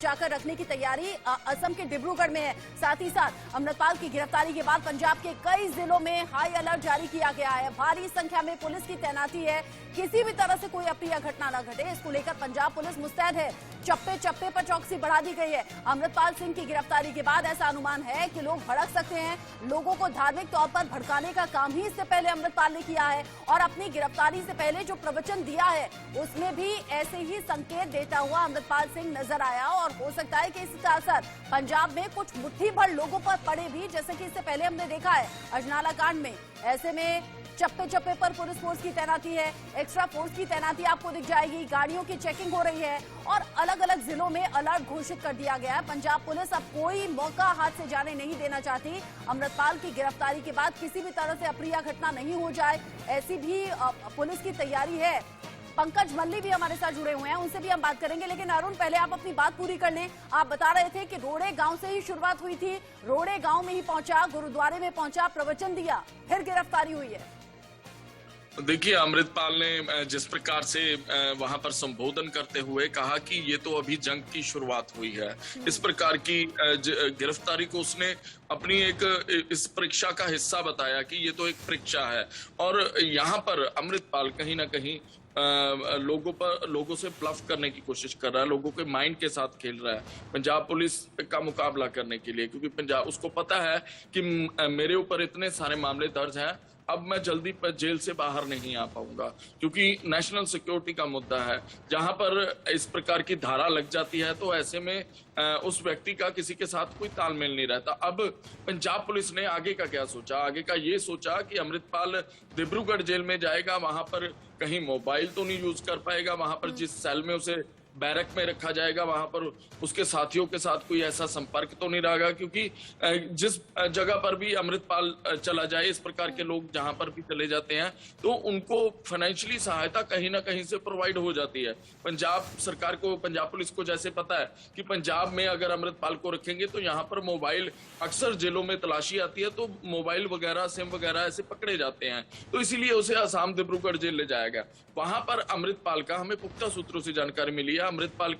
जाकर रखने की तैयारी असम के डिब्रूगढ़ में है। साथ ही साथ अमृतपाल की गिरफ्तारी के बाद पंजाब के कई जिलों में हाई अलर्ट जारी किया गया है। भारी संख्या में पुलिस की तैनाती है, किसी भी तरह से कोई अप्रिय घटना न घटे, इसको लेकर पंजाब पुलिस मुस्तैद है। चप्पे चप्पे पर चौकसी बढ़ा दी गई है। अमृतपाल सिंह की गिरफ्तारी के बाद ऐसा अनुमान है कि लोग भड़क सकते हैं। लोगों को धार्मिक तौर पर भड़काने का काम ही इससे पहले अमृतपाल ने किया है और अपनी गिरफ्तारी से पहले जो प्रवचन दिया है उसमें भी ऐसे ही संकेत देता हुआ अमृतपाल सिंह नजर आया। और हो सकता है कि इसका असर पंजाब में कुछ मुट्ठी भर लोगों पर पड़े भी, जैसे कि इससे पहले हमने देखा है अजनाला कांड में। ऐसे में चप्पे चप्पे पर पुलिस फोर्स की तैनाती है, एक्स्ट्रा फोर्स की तैनाती आपको दिख जाएगी, गाड़ियों की चेकिंग हो रही है और अलग अलग जिलों में अलर्ट घोषित कर दिया गया है। पंजाब पुलिस अब कोई मौका हाथ से जाने नहीं देना चाहती। अमृतपाल की गिरफ्तारी के बाद किसी भी तरह से अप्रिय घटना नहीं हो जाए, ऐसी भी पुलिस की तैयारी है। पंकज मल्ली भी हमारे साथ जुड़े हुए हैं, उनसे भी हम बात करेंगे। लेकिन अरुण, पहले आप अपनी बात पूरी कर लें। आप बता रहे थे कि रोड़े गांव से ही शुरुआत हुई थी, रोड़े गांव में ही पहुंचा, गुरुद्वारे में पहुंचा, प्रवचन दिया, फिर गिरफ्तारी हुई है। देखिए, अमृतपाल ने जिस प्रकार से वहां पर संबोधन करते हुए कहा कि ये तो अभी जंग की शुरुआत हुई है, इस प्रकार की गिरफ्तारी को उसने अपनी इस परीक्षा का हिस्सा बताया कि ये तो एक परीक्षा है। और यहाँ पर अमृतपाल कहीं ना कहीं लोगों से ब्लफ करने की कोशिश कर रहा है, लोगों के माइंड के साथ खेल रहा है पंजाब पुलिस का मुकाबला करने के लिए, क्योंकि पंजाब उसको पता है कि मेरे ऊपर इतने सारे मामले दर्ज हैं, अब मैं जल्दी पर जेल से बाहर नहीं आ पाऊंगा, क्योंकि नेशनल सिक्योरिटी का मुद्दा है। जहां पर इस प्रकार की धारा लग जाती है तो ऐसे में उस व्यक्ति का किसी के साथ कोई तालमेल नहीं रहता। अब पंजाब पुलिस ने आगे का क्या सोचा? आगे का ये सोचा कि अमृतपाल डिब्रूगढ़ जेल में जाएगा, वहां पर कहीं मोबाइल तो नहीं यूज कर पाएगा, वहां पर जिस सेल में उसे बैरक में रखा जाएगा वहां पर उसके साथियों के साथ कोई ऐसा संपर्क तो नहीं रहेगा, क्योंकि जिस जगह पर भी अमृतपाल चला जाए, इस प्रकार के लोग जहां पर भी चले जाते हैं तो उनको फाइनेंशियली सहायता कहीं ना कहीं से प्रोवाइड हो जाती है। पंजाब सरकार को, पंजाब पुलिस को जैसे पता है कि पंजाब में अगर अमृतपाल को रखेंगे तो यहाँ पर मोबाइल, अक्सर जेलों में तलाशी आती है तो मोबाइल वगैरह, सिम वगैरह ऐसे पकड़े जाते हैं, तो इसीलिए उसे आसाम डिब्रूगढ़ जेल ले जाया गया। वहां पर अमृतपाल का हमें पुख्ता सूत्रों से जानकारी मिली है, अमृतपाल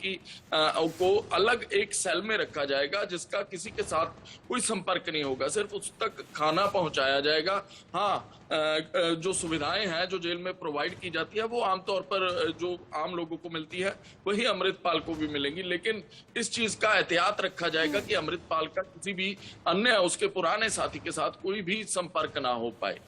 को अलग एक सेल में रखा जाएगा जिसका किसी के साथ कोई संपर्क नहीं होगा, सिर्फ उस तक खाना पहुंचाया जाएगा। हाँ, जो सुविधाएं हैं जो जेल में प्रोवाइड की जाती है वो आमतौर पर जो आम लोगों को मिलती है वही अमृतपाल को भी मिलेंगी, लेकिन इस चीज का एहतियात रखा जाएगा कि अमृतपाल का किसी भी अन्य उसके पुराने साथी के साथ कोई भी संपर्क ना हो पाए।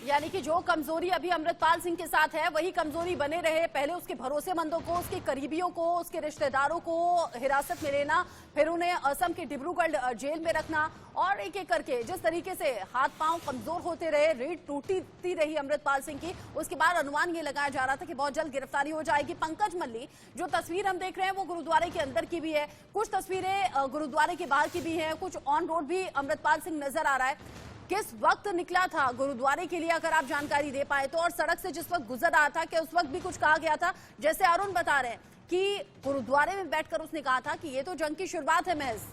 यानी कि जो कमजोरी अभी अमृतपाल सिंह के साथ है वही कमजोरी बने रहे। पहले उसके भरोसेमंदों को, उसके करीबियों को, उसके रिश्तेदारों को हिरासत में लेना, फिर उन्हें असम के डिब्रूगढ़ जेल में रखना और एक एक करके जिस तरीके से हाथ पांव कमजोर होते रहे, रीढ़ टूटती रही अमृतपाल सिंह की, उसके बाद अनुमान ये लगाया जा रहा था कि बहुत जल्द गिरफ्तारी हो जाएगी। पंकज मल्ली, जो तस्वीर हम देख रहे हैं वो गुरुद्वारे के अंदर की भी है, कुछ तस्वीरें गुरुद्वारे के बाहर की भी है, कुछ ऑन रोड भी अमृतपाल सिंह नजर आ रहा है। किस वक्त निकला था गुरुद्वारे के लिए, अगर आप जानकारी दे पाए तो, और सड़क से जिस वक्त गुजर रहा था क्या उस वक्त भी कुछ कहा गया था? जैसे अरुण बता रहे हैं कि गुरुद्वारे में बैठकर उसने कहा था कि ये तो जंग की शुरुआत है महज।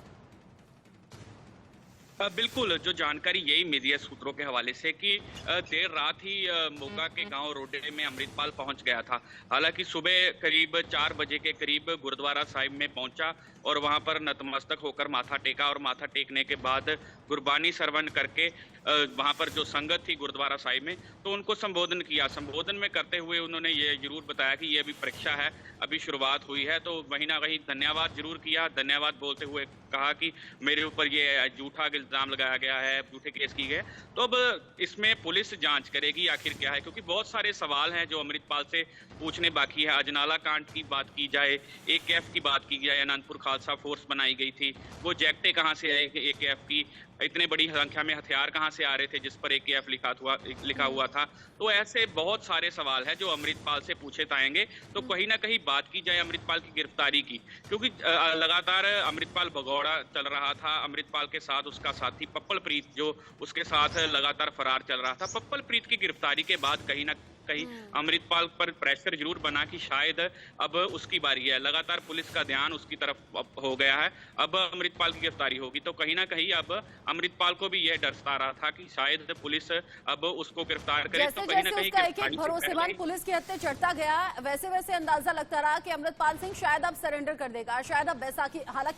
बिल्कुल, जो जानकारी यही मीडिया सूत्रों के हवाले से कि देर रात ही मोगा के गांव रोडे में अमृतपाल पहुंच गया था। हालांकि सुबह करीब 4 बजे के करीब गुरुद्वारा साहिब में पहुंचा और वहां पर नतमस्तक होकर माथा टेका और माथा टेकने के बाद गुरबानी श्रवण करके वहां पर जो संगत थी गुरुद्वारा साहिब में तो उनको संबोधन किया। संबोधन में करते हुए उन्होंने ये जरूर बताया कि ये अभी परीक्षा है, अभी शुरुआत हुई है, तो वहीं ना वहीं धन्यवाद जरूर किया। धन्यवाद बोलते हुए कहा कि मेरे ऊपर ये झूठा इल्जाम लगाया गया है, झूठे केस की गए, तो अब इसमें पुलिस जांच करेगी आखिर क्या है, क्योंकि बहुत सारे सवाल हैं जो अमृतपाल से पूछने बाकी है। अजनाला कांड की बात की जाए, AKF की बात की जाए, अनंतपुर खालसा फोर्स बनाई गई थी, वो जैकटें कहाँ से आई AKF की, इतने बड़ी संख्या में हथियार कहां से आ रहे थे जिस पर AKF लिखा हुआ था। तो ऐसे बहुत सारे सवाल हैं जो अमृतपाल से पूछे जाएंगे। तो कहीं ना कहीं बात की जाए अमृतपाल की गिरफ्तारी की, क्योंकि लगातार अमृतपाल भगौड़ा चल रहा था, अमृतपाल के साथ उसका साथी पप्पल प्रीत जो उसके साथ लगातार फरार चल रहा था। पप्पल प्रीत की गिरफ्तारी के बाद कहीं ना कहीं अमृतपाल पर प्रेशर जरूर बना कि शायद अब उसकी बारी है। लगातार पुलिस का ध्यान उसकी तरफ हो गया है, अब अमृतपाल की गिरफ्तारी होगी, तो कहीं ना कहीं अब अमृतपाल को भी यह डर सता रहा था कि शायद पुलिस अब उसको गिरफ्तार करे। जैसे तो कहीं ना कहीं एक भरोसेमंद पुलिस के हत्थे चढ़ता गया, वैसे वैसे अंदाजा लगता रहा कि अमृतपाल सिंह शायद अब सरेंडर कर देगा, शायद अब बैसाखी, हालांकि